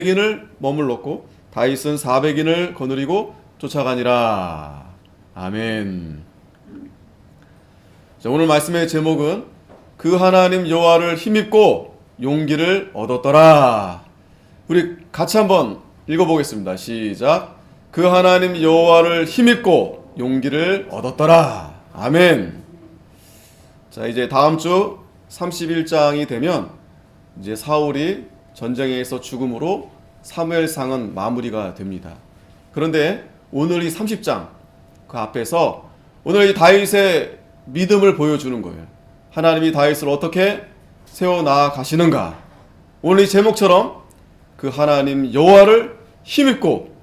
인을 머물렀고 다윗은 400인을 거느리고 쫓아가니라. 아멘. 자, 오늘 말씀의 제목은 그 하나님 여호와를 힘입고 용기를 얻었더라. 우리 같이 한번 읽어보겠습니다. 시작. 그 하나님 여호와를 힘입고 용기를 얻었더라. 아멘. 자, 이제 다음 주 31장이 되면 이제 사울이 전쟁에서 죽음으로 사무엘상은 마무리가 됩니다. 그런데 오늘 이 30장 그 앞에서 오늘 이 다윗의 믿음을 보여주는 거예요. 하나님이 다윗을 어떻게 세워나가 가시는가. 오늘 이 제목처럼 그 하나님 여호와를 힘입고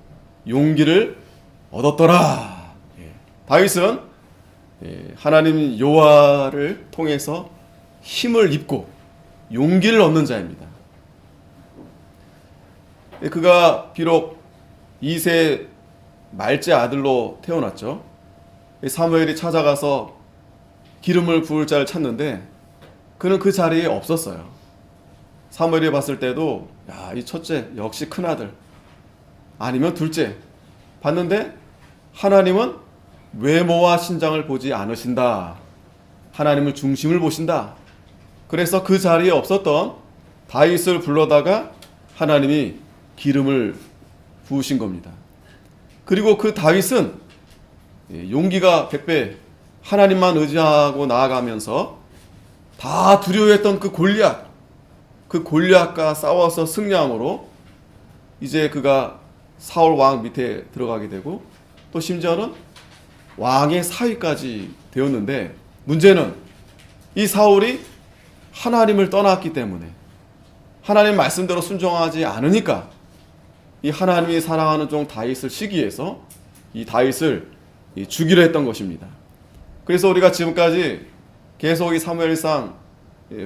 용기를 얻었더라. 다윗은 하나님 여호와를 통해서 힘을 입고 용기를 얻는 자입니다. 그가 비록 2세 말째 아들로 태어났죠. 사무엘이 찾아가서 기름을 부을 자를 찾는데 그는 그 자리에 없었어요. 사무엘이 봤을 때도 야, 이 첫째 역시 큰아들 아니면 둘째 봤는데 하나님은 외모와 신장을 보지 않으신다. 하나님은 중심을 보신다. 그래서 그 자리에 없었던 다윗을 불러다가 하나님이 기름을 부으신 겁니다. 그리고 그 다윗은 용기가 100배 하나님만 의지하고 나아가면서 다 두려워했던 그 골리앗과 싸워서 승리함으로 이제 그가 사울 왕 밑에 들어가게 되고 또 심지어는 왕의 사위까지 되었는데 문제는 이 사울이 하나님을 떠났기 때문에 하나님 말씀대로 순종하지 않으니까 이 하나님이 사랑하는 종 다윗을 시기해서 이 다윗을 죽이려 했던 것입니다. 그래서 우리가 지금까지 계속 이 사무엘상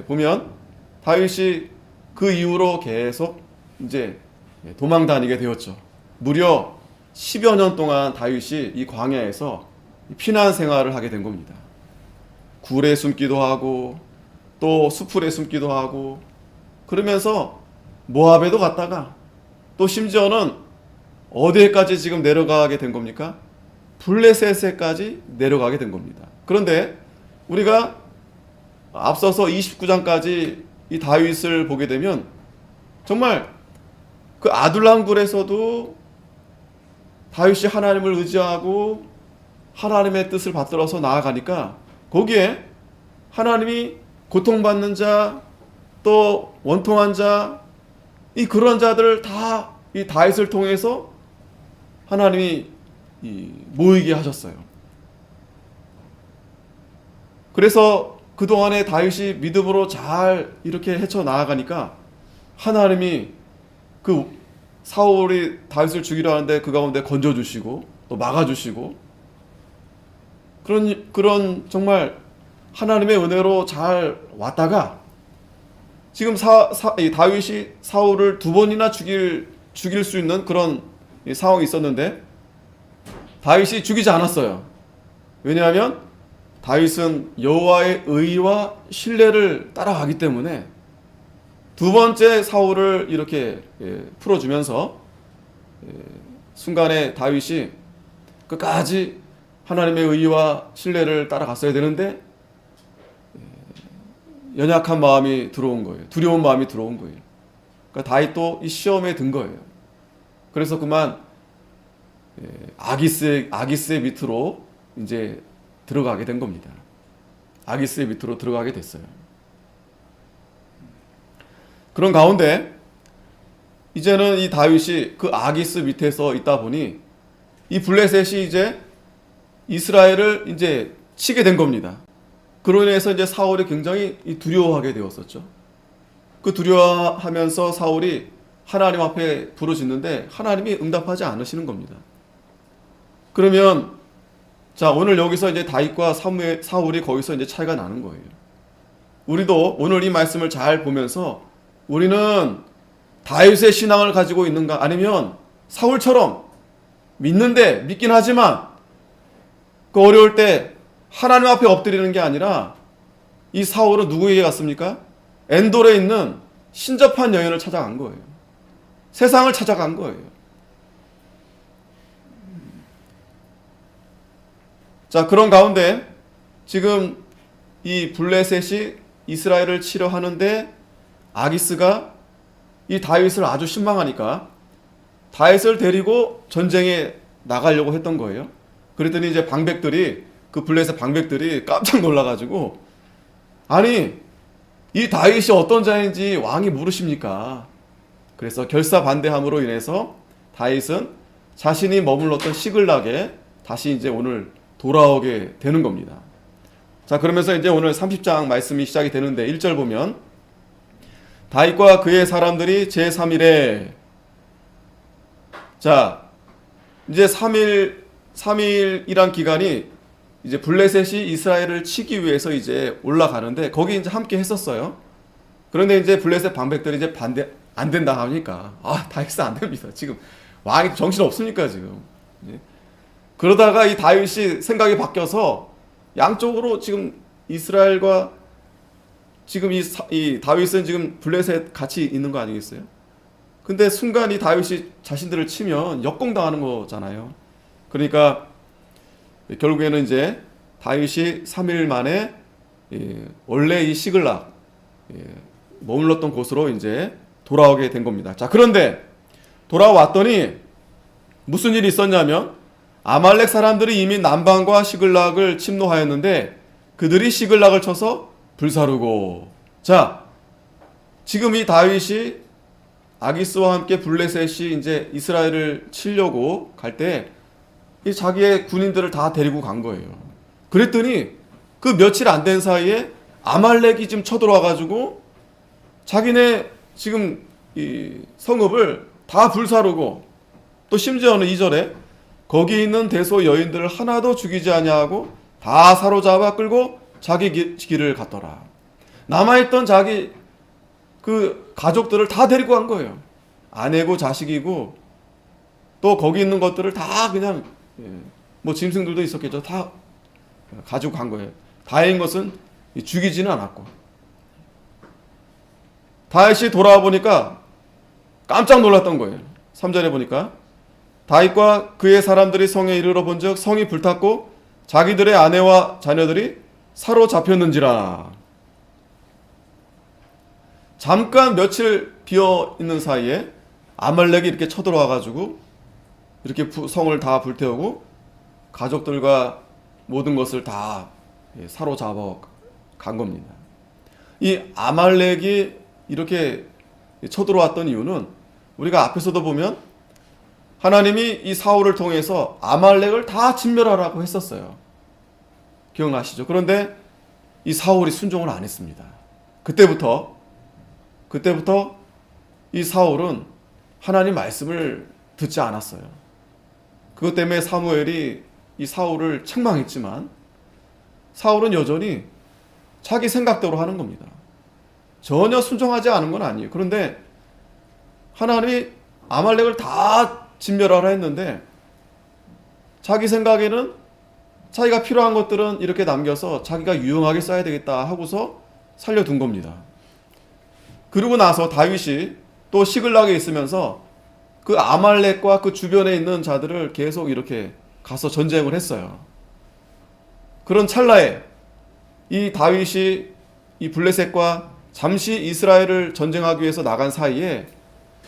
보면 다윗이 그 이후로 계속 이제 도망 다니게 되었죠. 무려 10여 년 동안 다윗이 이 광야에서 피난 생활을 하게 된 겁니다. 굴에 숨기도 하고 또 수풀에 숨기도 하고 그러면서 모압에도 갔다가 또 심지어는 어디에까지 지금 내려가게 된 겁니까? 블레셋에까지 내려가게 된 겁니다. 그런데 우리가 앞서서 29장까지 이 다윗을 보게 되면 정말 그 아둘람 굴에서도 다윗이 하나님을 의지하고 하나님의 뜻을 받들어서 나아가니까 거기에 하나님이 고통받는 자, 또 원통한 자, 이 그런 자들을 다 이 다윗을 통해서 하나님이 모이게 하셨어요. 그래서 그동안에 다윗이 믿음으로 잘 이렇게 헤쳐 나아가니까 하나님이 그 사울이 다윗을 죽이려 하는데 그 가운데 건져주시고 또 막아주시고 그런 정말 하나님의 은혜로 잘 왔다가 지금 이 다윗이 사울을 두 번이나 죽일 수 있는 그런 상황이 있었는데 다윗이 죽이지 않았어요. 왜냐하면 다윗은 여호와의 의와 신뢰를 따라가기 때문에 두 번째 사울을 이렇게 풀어주면서 순간에 다윗이 끝까지 하나님의 의와 신뢰를 따라갔어야 되는데 연약한 마음이 들어온 거예요. 두려운 마음이 들어온 거예요. 그러니까 다윗도 이 시험에 든 거예요. 그래서 그만 아기스의 밑으로 이제 들어가게 된 겁니다. 아기스의 밑으로 들어가게 됐어요. 그런 가운데 이제는 이 다윗이 그 아기스 밑에서 있다 보니 이 블레셋이 이제 이스라엘을 이제 치게 된 겁니다. 그로 인해서 이제 사울이 굉장히 두려워하게 되었었죠. 그 두려워하면서 사울이 하나님 앞에 부르짖는데 하나님이 응답하지 않으시는 겁니다. 그러면 자, 오늘 여기서 이제 다윗과 사울이 거기서 이제 차이가 나는 거예요. 우리도 오늘 이 말씀을 잘 보면서 우리는 다윗의 신앙을 가지고 있는가 아니면 사울처럼 믿긴 하지만 그 어려울 때 하나님 앞에 엎드리는 게 아니라 이 사울은 누구에게 갔습니까? 엔돌에 있는 신접한 여인을 찾아간 거예요. 세상을 찾아간 거예요. 자, 그런 가운데 지금 이 블레셋이 이스라엘을 치려 하는데 아기스가 이 다윗을 아주 신망하니까 다윗을 데리고 전쟁에 나가려고 했던 거예요. 그랬더니 이제 방백들이, 그 블레셋 방백들이 깜짝 놀라가지고, 아니 이 다윗이 어떤 자인지 왕이 모르십니까? 그래서 결사반대함으로 인해서 다윗은 자신이 머물렀던 시글락에 다시 이제 오늘 돌아오게 되는 겁니다. 자, 그러면서 이제 오늘 30장 말씀이 시작이 되는데 1절 보면, 다윗과 그의 사람들이 제3일에, 자 이제 3일이란 기간이 이제 블레셋이 이스라엘을 치기 위해서 이제 올라가는데 거기 이제 함께 했었어요. 그런데 이제 블레셋 방백들이 이제 반대, 안 된다 하니까, 다윗은 안 됩니다. 지금 왕이 정신 없습니까 지금. 그러다가 이 다윗이 생각이 바뀌어서 양쪽으로 지금 이스라엘과 지금 이 다윗은 지금 블레셋 같이 있는 거 아니겠어요? 근데 순간 이 다윗이 자신들을 치면 역공당하는 거잖아요. 그러니까 결국에는 이제 다윗이 3일 만에 원래 이 시글락 머물렀던 곳으로 이제 돌아오게 된 겁니다. 자, 그런데 돌아왔더니 무슨 일이 있었냐면, 아말렉 사람들이 이미 남방과 시글락을 침노하였는데 그들이 시글락을 쳐서 불사르고. 자, 지금 이 다윗이 아기스와 함께 블레셋이 이제 이스라엘을 치려고 갈 때 이 자기의 군인들을 다 데리고 간 거예요. 그랬더니 그 며칠 안 된 사이에 아말렉이 지금 쳐들어와 가지고 자기네 지금 이 성읍을 다 불사르고, 또 심지어는 2절에 거기 있는 대소 여인들을 하나도 죽이지 아니하고 다 사로잡아 끌고 자기 길을 갔더라. 남아있던 자기 그 가족들을 다 데리고 간 거예요. 아내고 자식이고 또 거기 있는 것들을 다 그냥, 뭐 짐승들도 있었겠죠. 다 가지고 간 거예요. 다행인 것은 죽이지는 않았고. 다윗이 돌아와 보니까 깜짝 놀랐던 거예요. 3절에 보니까, 다윗과 그의 사람들이 성에 이르러 본즉 성이 불탔고 자기들의 아내와 자녀들이 사로잡혔는지라. 잠깐 며칠 비어 있는 사이에 아말렉이 이렇게 쳐들어와 가지고 이렇게 성을 다 불태우고 가족들과 모든 것을 다 사로잡아 간 겁니다. 이 아말렉이 이렇게 쳐들어왔던 이유는 우리가 앞에서도 보면 하나님이 이 사울을 통해서 아말렉을 다 진멸하라고 했었어요. 기억나시죠? 그런데 이 사울이 순종을 안 했습니다. 그때부터 이 사울은 하나님 말씀을 듣지 않았어요. 그것 때문에 사무엘이 이 사울을 책망했지만 사울은 여전히 자기 생각대로 하는 겁니다. 전혀 순종하지 않은 건 아니에요. 그런데 하나님이 아말렉을 다 진멸하라 했는데 자기 생각에는 자기가 필요한 것들은 이렇게 남겨서 자기가 유용하게 써야 되겠다 하고서 살려둔 겁니다. 그러고 나서 다윗이 또 시글락에 있으면서 그 아말렉과 그 주변에 있는 자들을 계속 이렇게 가서 전쟁을 했어요. 그런 찰나에 이 다윗이 이 블레셋과 잠시 이스라엘을 전쟁하기 위해서 나간 사이에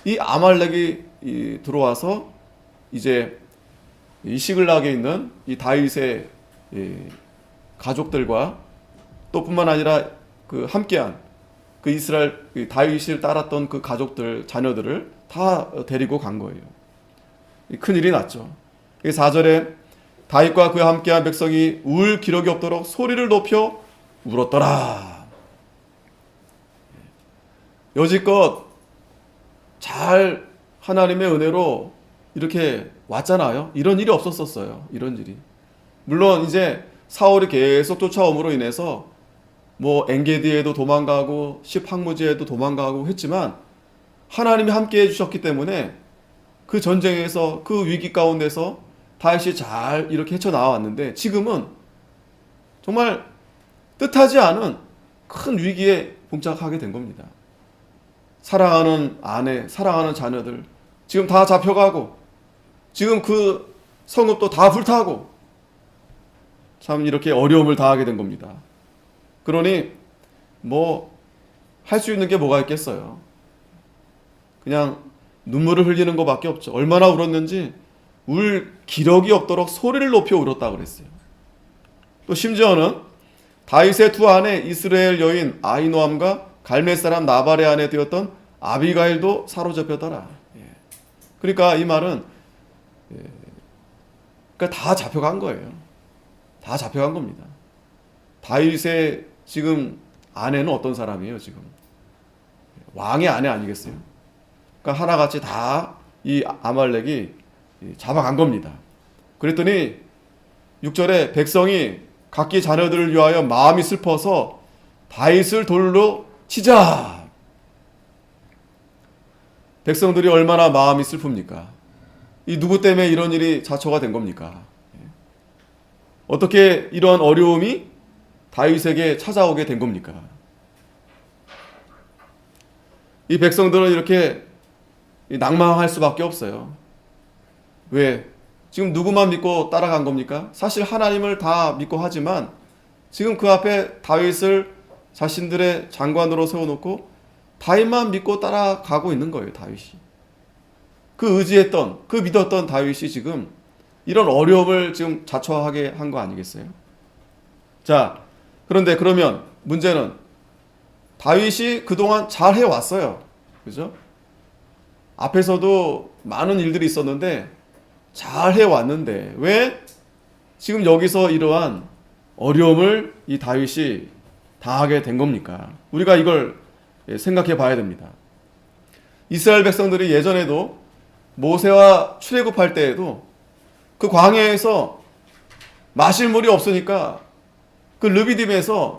이 아말렉이 들어와서 이제 이 시글락에 있는 이 다윗의 가족들과 또 뿐만 아니라 그 함께한 그 이스라엘 다윗을 따랐던 그 가족들, 자녀들을 다 데리고 간 거예요. 큰일이 났죠. 4절에 다윗과 그와 함께한 백성이 울 기력이 없도록 소리를 높여 울었더라. 여지껏 잘 하나님의 은혜로 이렇게 왔잖아요. 이런 일이 없었었어요. 이런 일이. 물론 이제 사울이 계속 쫓아옴으로 인해서 뭐 엔게디에도 도망가고 십항무지에도 도망가고 했지만 하나님이 함께 해주셨기 때문에 그 전쟁에서 그 위기 가운데서 다윗이 잘 이렇게 헤쳐나왔는데 지금은 정말 뜻하지 않은 큰 위기에 봉착하게 된 겁니다. 사랑하는 아내, 사랑하는 자녀들 지금 다 잡혀가고 지금 그 성읍도 다 불타고 참 이렇게 어려움을 당하게 된 겁니다. 그러니 뭐 할 수 있는 게 뭐가 있겠어요. 그냥 눈물을 흘리는 것밖에 없죠. 얼마나 울었는지 울 기력이 없도록 소리를 높여 울었다고 그랬어요. 또 심지어는 다윗의 두 아내 이스라엘 여인 아히노암과 갈멜 사람 나발의 아내 되었던 아비가일도 사로잡혔더라. 그러니까 이 말은 그러니까 다 잡혀간 거예요. 다 잡혀간 겁니다. 다윗의 지금 아내는 어떤 사람이에요? 지금 왕의 아내 아니겠어요? 그러니까 하나같이 다 이 아말렉이 잡아간 겁니다. 그랬더니 6절에 백성이 각기 자녀들을 위하여 마음이 슬퍼서 다윗을 돌로 치자. 백성들이 얼마나 마음이 슬픕니까? 이 누구 때문에 이런 일이 자초가 된 겁니까? 어떻게 이런 어려움이 다윗에게 찾아오게 된 겁니까? 이 백성들은 이렇게 낭망할 수밖에 없어요. 왜? 지금 누구만 믿고 따라간 겁니까? 사실 하나님을 다 믿고 하지만 지금 그 앞에 다윗을 자신들의 장관으로 세워놓고 다윗만 믿고 따라가고 있는 거예요. 다윗이. 그 의지했던, 그 믿었던 다윗이 지금 이런 어려움을 지금 자초하게 한 거 아니겠어요? 자, 그런데 그러면 문제는 다윗이 그동안 잘 해왔어요. 그죠? 앞에서도 많은 일들이 있었는데 잘 해왔는데 왜 지금 여기서 이러한 어려움을 이 다윗이 당하게 된 겁니까? 우리가 이걸 생각해 봐야 됩니다. 이스라엘 백성들이 예전에도 모세와 출애굽할 때에도 그 광야에서 마실 물이 없으니까 그 르비딤에서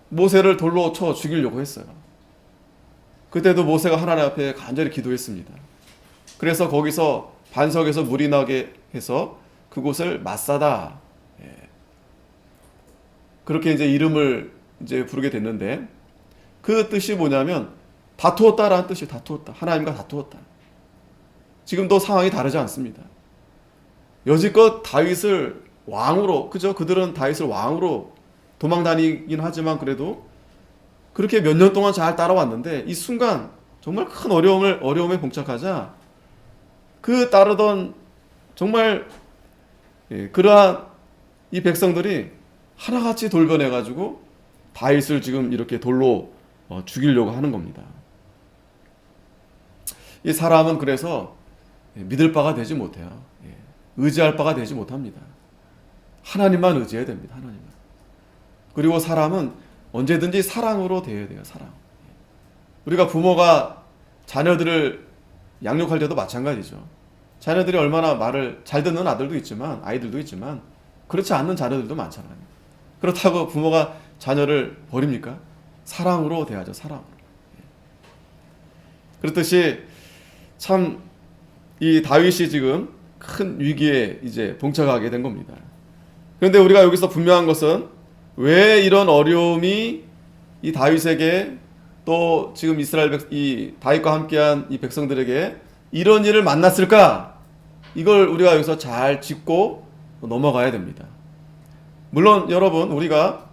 모세를 돌로 쳐 죽이려고 했어요. 그때도 모세가 하나님 앞에 간절히 기도했습니다. 그래서 거기서 반석에서 물이 나게 해서 그곳을 마사다, 그렇게 이제 이름을 이제 부르게 됐는데 그 뜻이 뭐냐면 다투었다라는 뜻이 다투었다. 하나님과 다투었다. 지금도 상황이 다르지 않습니다. 여지껏 다윗을 왕으로, 그죠? 그들은 다윗을 왕으로 도망 다니긴 하지만 그래도 그렇게 몇 년 동안 잘 따라왔는데 이 순간 정말 큰 어려움에 봉착하자 그 따르던 정말 그러한 이 백성들이 하나같이 돌변해가지고 다윗을 지금 이렇게 돌로 죽이려고 하는 겁니다. 이 사람은 그래서 믿을 바가 되지 못해요. 의지할 바가 되지 못합니다. 하나님만 의지해야 됩니다. 하나님만. 그리고 사람은 언제든지 사랑으로 대해야 돼요. 사랑. 우리가 부모가 자녀들을 양육할 때도 마찬가지죠. 자녀들이 얼마나 말을 잘 듣는 아들도 있지만 아이들도 있지만 그렇지 않는 자녀들도 많잖아요. 그렇다고 부모가 자녀를 버립니까? 사랑으로 대하죠. 사랑으로. 그렇듯이 참 이 다윗이 지금 큰 위기에 이제 봉착하게 된 겁니다. 그런데 우리가 여기서 분명한 것은 왜 이런 어려움이 이 다윗에게 또 지금 이 다윗과 함께한 이 백성들에게 이런 일을 만났을까? 이걸 우리가 여기서 잘 짚고 넘어가야 됩니다. 물론 여러분 우리가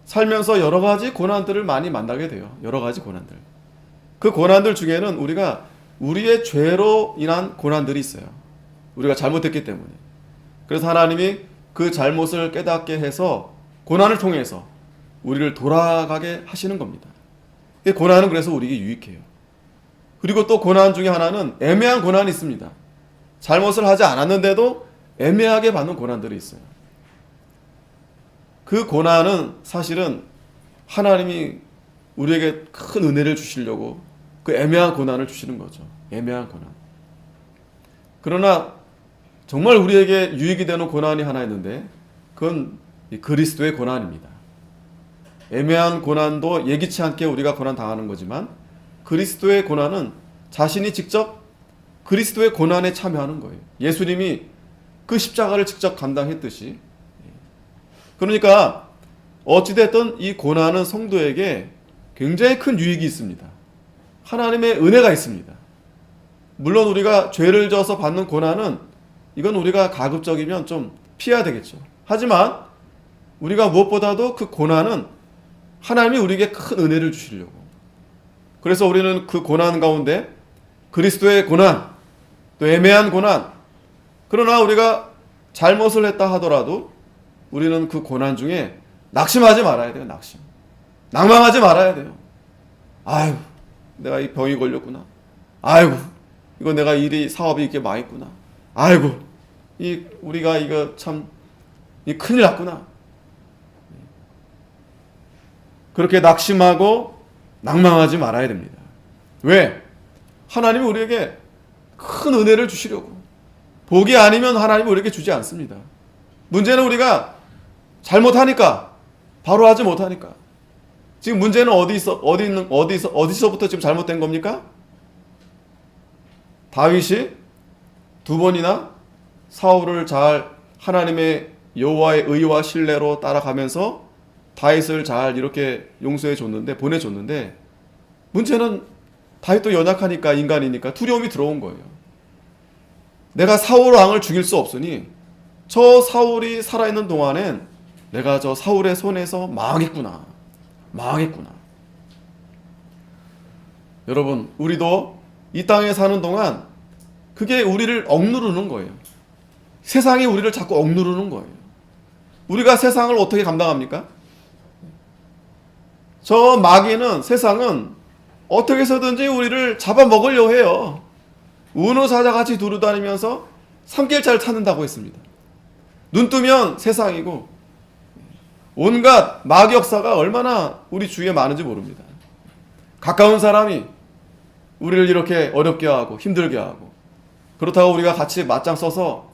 살면서 여러 가지 고난들을 많이 만나게 돼요. 여러 가지 고난들. 그 고난들 중에는 우리가 우리의 죄로 인한 고난들이 있어요. 우리가 잘못했기 때문에. 그래서 하나님이 그 잘못을 깨닫게 해서 고난을 통해서 우리를 돌아가게 하시는 겁니다. 이 고난은 그래서 우리에게 유익해요. 그리고 또 고난 중에 하나는 애매한 고난이 있습니다. 잘못을 하지 않았는데도 애매하게 받는 고난들이 있어요. 그 고난은 사실은 하나님이 우리에게 큰 은혜를 주시려고 그 애매한 고난을 주시는 거죠. 애매한 고난. 그러나 정말 우리에게 유익이 되는 고난이 하나 있는데 그건 그리스도의 고난입니다. 애매한 고난도 예기치 않게 우리가 고난 당하는 거지만 그리스도의 고난은 자신이 직접 그리스도의 고난에 참여하는 거예요. 예수님이 그 십자가를 직접 감당했듯이. 그러니까 어찌됐든 이 고난은 성도에게 굉장히 큰 유익이 있습니다. 하나님의 은혜가 있습니다. 물론 우리가 죄를 져서 받는 고난은 이건 우리가 가급적이면 좀 피해야 되겠죠. 하지만 우리가 무엇보다도 그 고난은 하나님이 우리에게 큰 은혜를 주시려고. 그래서 우리는 그 고난 가운데 그리스도의 고난, 또 애매한 고난, 그러나 우리가 잘못을 했다 하더라도 우리는 그 고난 중에 낙심하지 말아야 돼요. 낭망하지 말아야 돼요. 아유, 내가 이 병이 걸렸구나. 아이고, 이거 내가 사업이 이렇게 망했구나. 아이고, 우리가 이거 참 큰일 났구나. 그렇게 낙심하고 낭망하지 말아야 됩니다. 왜? 하나님이 우리에게 큰 은혜를 주시려고. 복이 아니면 하나님이 우리에게 주지 않습니다. 문제는 우리가 잘못하니까, 바로 하지 못하니까. 지금 문제는 어디서부터 지금 잘못된 겁니까? 다윗이 두 번이나 사울을 잘 하나님의 여호와의 의와 신뢰로 따라가면서 다윗을 잘 이렇게 용서해 줬는데, 보내줬는데, 문제는 다윗도 연약하니까, 인간이니까 두려움이 들어온 거예요. 내가 사울 왕을 죽일 수 없으니 저 사울이 살아있는 동안엔 내가 저 사울의 손에서 망했구나. 여러분, 우리도 이 땅에 사는 동안 그게 우리를 억누르는 거예요. 세상이 우리를 자꾸 억누르는 거예요. 우리가 세상을 어떻게 감당합니까? 저 마귀는, 세상은 어떻게 해서든지 우리를 잡아먹으려 해요. 우는 사자같이 두루다니면서 산길잘 찾는다고 했습니다. 눈 뜨면 세상이고, 온갖 마귀 역사가 얼마나 우리 주위에 많은지 모릅니다. 가까운 사람이 우리를 이렇게 어렵게 하고 힘들게 하고, 그렇다고 우리가 같이 맞짱 써서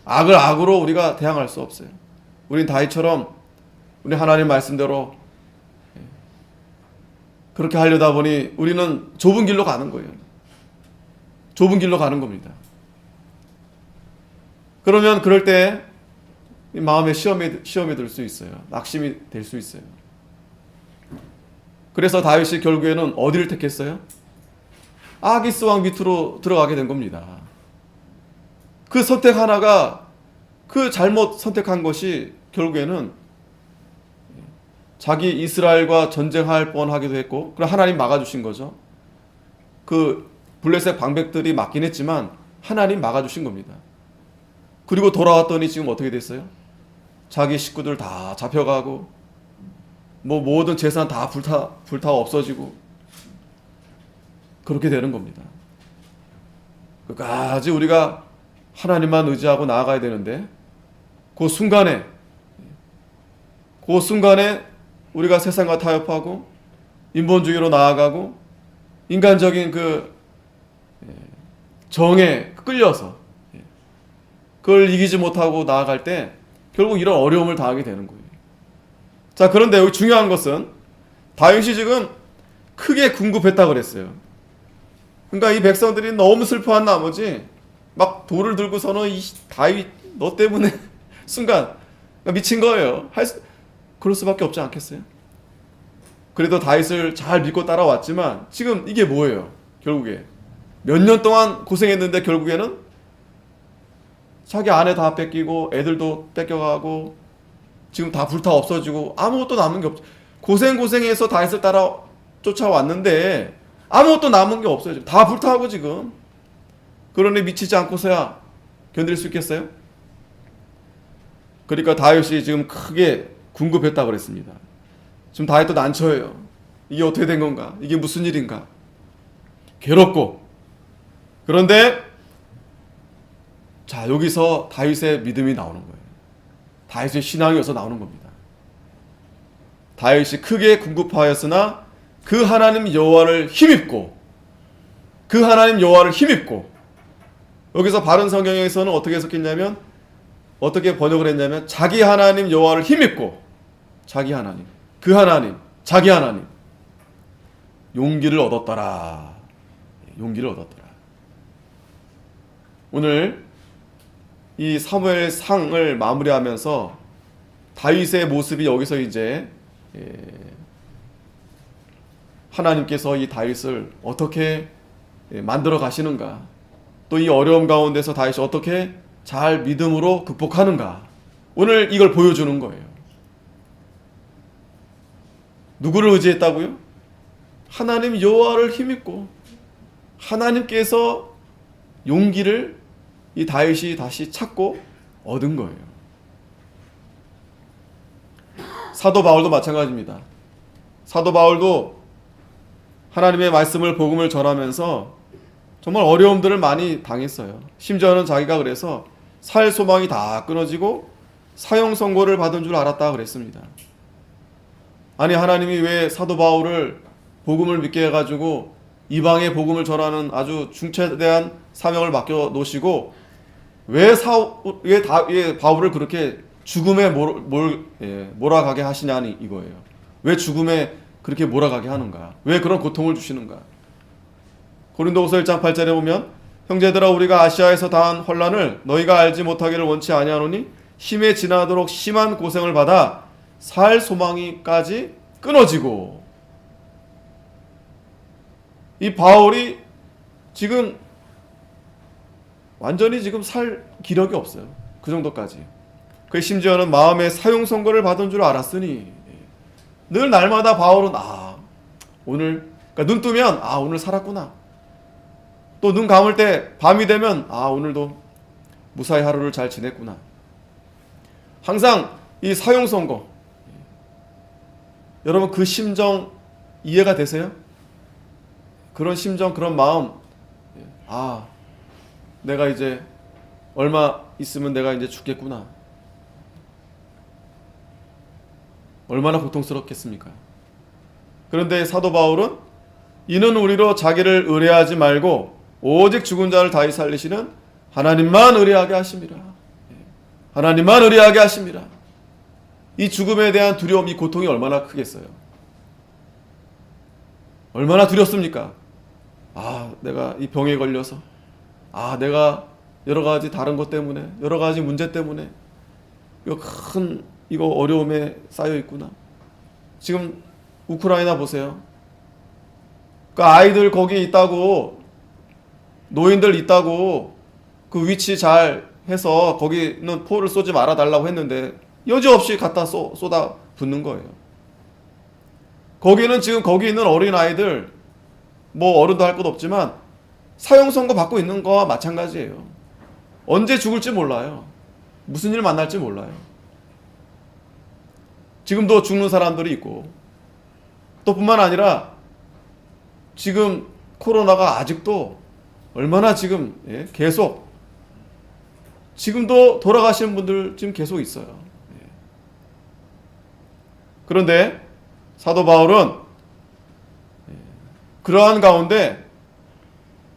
악을 악으로 우리가 대항할 수 없어요. 우린 다윗처럼 우리 하나님 말씀대로 그렇게 하려다 보니 우리는 좁은 길로 가는 거예요. 좁은 길로 가는 겁니다. 그러면 그럴 때 마음에 시험이 들 수 있어요. 낙심이 될 수 있어요. 그래서 다윗이 결국에는 어디를 택했어요? 아기스 왕 밑으로 들어가게 된 겁니다. 그 선택 하나가, 그 잘못 선택한 것이 결국에는 자기 이스라엘과 전쟁할 뻔하기도 했고, 그럼 하나님 막아주신 거죠. 그 블레셋 방백들이 막긴 했지만 하나님 막아주신 겁니다. 그리고 돌아왔더니 지금 어떻게 됐어요? 자기 식구들 다 잡혀가고, 모든 재산 다 불타 없어지고, 그렇게 되는 겁니다. 끝까지 우리가 하나님만 의지하고 나아가야 되는데, 그 순간에 우리가 세상과 타협하고 인본주의로 나아가고 인간적인 그 정에 끌려서 그걸 이기지 못하고 나아갈 때 결국 이런 어려움을 당하게 되는 거예요. 자, 그런데 여기 중요한 것은 다윗이 지금 크게 궁급했다고 그랬어요. 그러니까 이 백성들이 너무 슬퍼한 나머지 막 돌을 들고서는 이 다윗 너 때문에 순간 미친 거예요. 그럴 수밖에 없지 않겠어요? 그래도 다윗을 잘 믿고 따라왔지만 지금 이게 뭐예요? 결국에 몇 년 동안 고생했는데 결국에는 자기 아내 다 뺏기고 애들도 뺏겨가고 지금 다 불타 없어지고 아무것도 남은 게 없죠. 고생해서 다윗을 따라 쫓아왔는데 아무것도 남은 게 없어요. 지금 다 불타고 지금. 그러니 미치지 않고서야 견딜 수 있겠어요? 그러니까 다윗이 지금 크게 궁급했다고 그랬습니다. 지금 다윗도 난처해요. 이게 어떻게 된 건가? 이게 무슨 일인가? 괴롭고. 그런데 자, 여기서 다윗의 믿음이 나오는 거예요. 다윗의 신앙이 여기서 나오는 겁니다. 다윗이 크게 궁급하였으나 그 하나님 여호와를 힘입고, 여기서 바른 성경에서는 어떻게 해석했냐면, 어떻게 번역을 했냐면, 자기 하나님 여호와를 힘입고, 자기 하나님, 그 하나님, 자기 하나님, 용기를 얻었더라. 오늘 이 사무엘 상을 마무리하면서 다윗의 모습이 여기서 이제 하나님께서 이 다윗을 어떻게 만들어 가시는가, 또 이 어려움 가운데서 다윗이 어떻게 잘 믿음으로 극복하는가, 오늘 이걸 보여주는 거예요. 누구를 의지했다고요? 하나님 여호와를 힘입고 하나님께서 용기를 이 다윗이 다시 찾고 얻은 거예요. 사도 바울도 마찬가지입니다. 사도 바울도 하나님의 말씀을, 복음을 전하면서 정말 어려움들을 많이 당했어요. 심지어는 자기가 그래서 살 소망이 다 끊어지고 사형 선고를 받은 줄 알았다 그랬습니다. 아니, 하나님이 왜 사도 바울을 복음을 믿게 해가지고 이방의 복음을 전하는 아주 중차대한 사명을 맡겨 놓으시고 왜 바울을 그렇게 죽음에 몰아가게 하시냐니 이거예요. 왜 죽음에 그렇게 몰아가게 하는가? 왜 그런 고통을 주시는가? 고린도후서 1장 8절에 보면, 형제들아, 우리가 아시아에서 당한 혼란을 너희가 알지 못하기를 원치 아니하노니 힘에 지나도록 심한 고생을 받아 살 소망이까지 끊어지고. 이 바울이 지금 완전히 지금 살 기력이 없어요. 그 정도까지. 그 심지어는 마음에 사형 선고를 받은 줄 알았으니, 늘 날마다 바울은 오늘, 그러니까 눈 뜨면 오늘 살았구나. 또 눈 감을 때 밤이 되면 오늘도 무사히 하루를 잘 지냈구나. 항상 이 사형 선고, 여러분 그 심정 이해가 되세요? 그런 심정, 그런 마음, 내가 이제 얼마 있으면 내가 이제 죽겠구나. 얼마나 고통스럽겠습니까? 그런데 사도 바울은 이는 우리로 자기를 의뢰하지 말고 오직 죽은 자를 다시 살리시는 하나님만 의뢰하게 하심이라. 하나님만 의뢰하게 하심이라. 이 죽음에 대한 두려움, 이 고통이 얼마나 크겠어요? 얼마나 두렵습니까? 내가 이 병에 걸려서, 내가 여러 가지 다른 것 때문에, 여러 가지 문제 때문에 이거 어려움에 쌓여 있구나. 지금 우크라이나 보세요. 그 아이들 거기 있다고, 노인들 있다고 그 위치 잘 해서 거기는 포를 쏘지 말아 달라고 했는데 여지없이 갖다 쏟아 붓는 거예요. 거기는 지금 거기 있는 어린 아이들, 뭐 어른도 할 것 없지만 사형 선고 받고 있는 거와 마찬가지예요. 언제 죽을지 몰라요. 무슨 일 만날지 몰라요. 지금도 죽는 사람들이 있고, 또 뿐만 아니라 지금 코로나가 아직도 얼마나 지금 계속, 지금도 돌아가시는 분들 지금 계속 있어요. 그런데 사도 바울은 그러한 가운데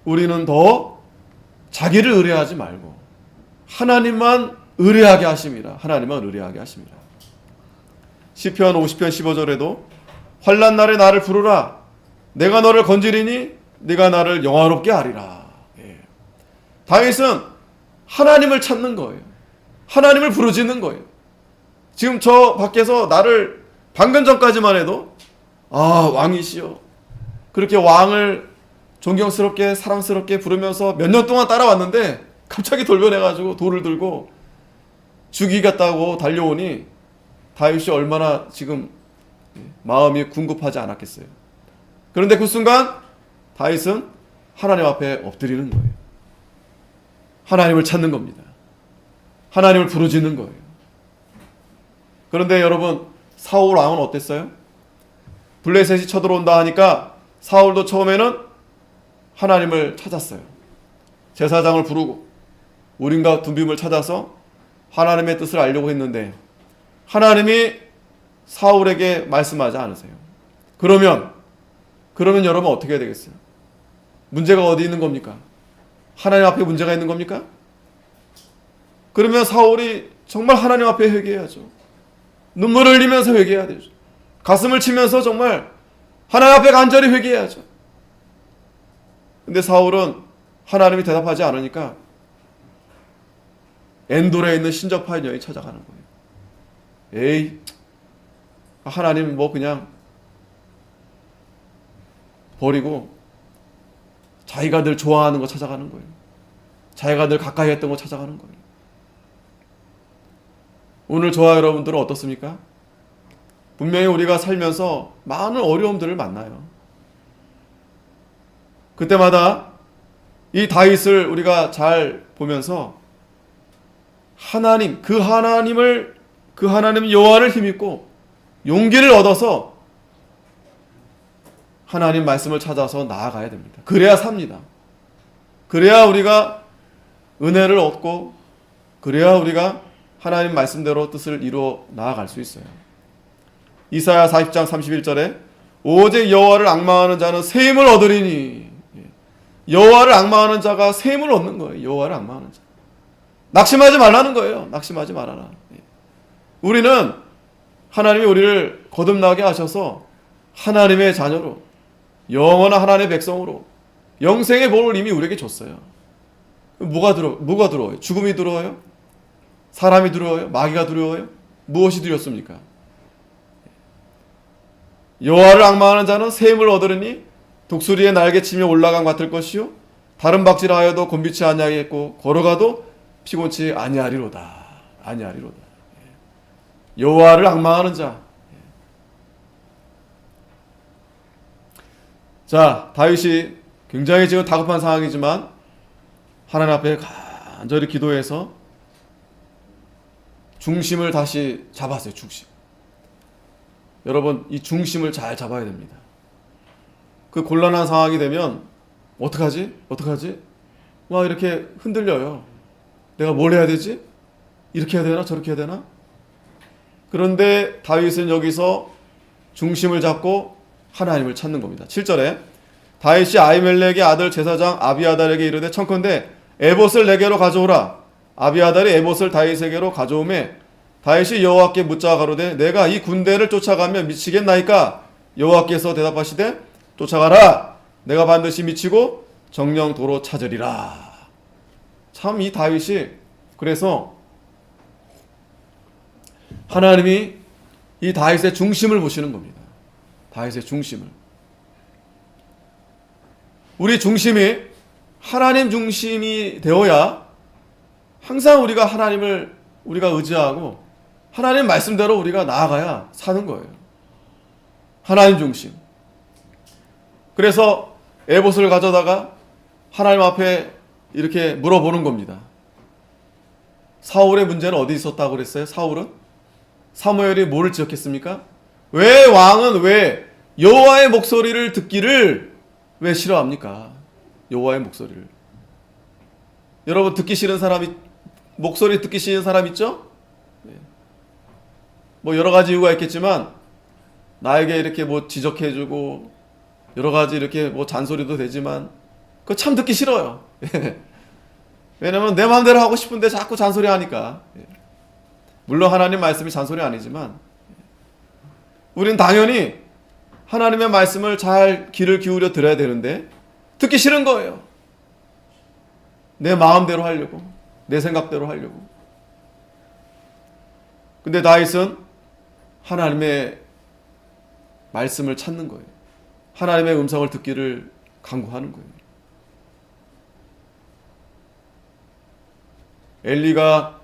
우리는 더 자기를 의뢰하지 말고 하나님만 의뢰하게 하심이라. 하나님만 의뢰하게 하심이라. 시편 50편 15절에도 환난 날에 나를 부르라. 내가 너를 건지리니 네가 나를 영화롭게 하리라. 다윗은 하나님을 찾는 거예요. 하나님을 부르짖는 거예요. 지금 저 밖에서 나를 방금 전까지만 해도 왕이시여, 그렇게 왕을 존경스럽게 사랑스럽게 부르면서 몇 년 동안 따라왔는데 갑자기 돌변해가지고 돌을 들고 죽이겠다고 달려오니 다윗이 얼마나 지금 마음이 궁급하지 않았겠어요. 그런데 그 순간 다윗은 하나님 앞에 엎드리는 거예요. 하나님을 찾는 겁니다. 하나님을 부르짖는 거예요. 그런데 여러분, 사울 왕은 어땠어요? 블레셋이 쳐들어온다 하니까 사울도 처음에는 하나님을 찾았어요. 제사장을 부르고 우림과 둠빔을 찾아서 하나님의 뜻을 알려고 했는데 하나님이 사울에게 말씀하지 않으세요. 그러면 여러분 어떻게 해야 되겠어요? 문제가 어디 있는 겁니까? 하나님 앞에 문제가 있는 겁니까? 그러면 사울이 정말 하나님 앞에 회개해야죠. 눈물을 흘리면서 회개해야 되죠. 가슴을 치면서 정말 하나님 앞에 간절히 회개해야죠. 근데 사울은 하나님이 대답하지 않으니까 엔돌에 있는 신접한 여인이 찾아가는 거예요. 에이, 하나님 뭐 그냥 버리고 자기가 늘 좋아하는 거 찾아가는 거예요. 자기가 늘 가까이 했던 거 찾아가는 거예요. 오늘 저와 여러분들은 어떻습니까? 분명히 우리가 살면서 많은 어려움들을 만나요. 그때마다 이 다윗을 우리가 잘 보면서 그 하나님 여호와를 힘입고 용기를 얻어서 하나님 말씀을 찾아서 나아가야 됩니다. 그래야 삽니다. 그래야 우리가 은혜를 얻고, 그래야 우리가 하나님 말씀대로 뜻을 이루어 나아갈 수 있어요. 이사야 40장 31절에 오직 여호와를 앙망하는 자는 새 힘을 얻으리니. 여호와를 앙망하는 자가 새 힘을 얻는 거예요. 여호와를 앙망하는 자. 낙심하지 말라는 거예요. 낙심하지 말아라. 우리는 하나님이 우리를 거듭나게 하셔서 하나님의 자녀로, 영원한 하나님의 백성으로 영생의 복을 이미 우리에게 줬어요. 뭐가 두려워요? 죽음이 두려워요? 사람이 두려워요? 마귀가 두려워요? 무엇이 두렵습니까? 여호와를 앙망하는 자는 새 힘을 얻으리니 독수리의 날개치며 올라간 같을 것이요 다른 박질하여도 곤비치 아니하겠고 걸어가도 피곤치 아니하리로다. 여호와를 앙망하는 자. 자, 다윗이 굉장히 지금 다급한 상황이지만 하나님 앞에 간절히 기도해서 중심을 다시 잡았어요. 중심. 여러분, 이 중심을 잘 잡아야 됩니다. 그 곤란한 상황이 되면 어떡하지? 막 이렇게 흔들려요. 내가 뭘 해야 되지? 이렇게 해야 되나? 저렇게 해야 되나? 그런데 다윗은 여기서 중심을 잡고 하나님을 찾는 겁니다. 7절에 다윗이 아히멜렉의 아들 제사장 아비아달에게 이르되 청컨대 에봇을 내게로 가져오라. 아비아달이 에봇을 다윗에게로 가져오매 다윗이 여호와께 묻자 가로되 내가 이 군대를 쫓아가면 미치겠나이까? 여호와께서 대답하시되 쫓아가라. 내가 반드시 미치고 정령 도로 찾으리라. 참 이 다윗이 그래서 하나님이 이 다윗의 중심을 보시는 겁니다. 다윗의 중심을. 우리 중심이 하나님 중심이 되어야 항상 우리가 하나님을 우리가 의지하고 하나님 말씀대로 우리가 나아가야 사는 거예요. 하나님 중심. 그래서 에봇을 가져다가 하나님 앞에 이렇게 물어보는 겁니다. 사울의 문제는 어디 있었다고 그랬어요? 사울은? 사무엘이 뭐를 지적했습니까? 왜 여호와의 목소리를 듣기를 왜 싫어합니까? 여호와의 목소리를. 여러분 목소리 듣기 싫은 사람 있죠? 뭐 여러 가지 이유가 있겠지만 나에게 이렇게 뭐 지적해주고 여러 가지 이렇게 뭐 잔소리도 되지만 그거 참 듣기 싫어요. 왜냐면 내 마음대로 하고 싶은데 자꾸 잔소리 하니까. 물론 하나님 말씀이 잔소리 아니지만 우리는 당연히 하나님의 말씀을 잘 귀를 기울여 들어야 되는데 듣기 싫은 거예요. 내 마음대로 하려고, 내 생각대로 하려고. 근데 다윗은 하나님의 말씀을 찾는 거예요. 하나님의 음성을 듣기를 간구하는 거예요. 엘리가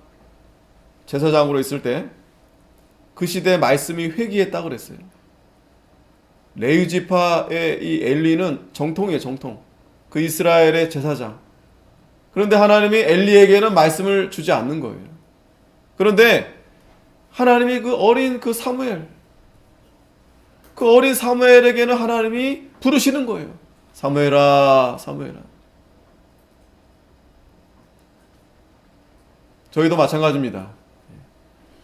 제사장으로 있을 때 그 시대의 말씀이 회귀했다고 그랬어요. 레위 지파의 이 엘리는 정통이에요, 정통. 그 이스라엘의 제사장. 그런데 하나님이 엘리에게는 말씀을 주지 않는 거예요. 그런데 하나님이 그 어린 사무엘에게는 하나님이 부르시는 거예요. 사무엘아, 사무엘아. 저희도 마찬가지입니다.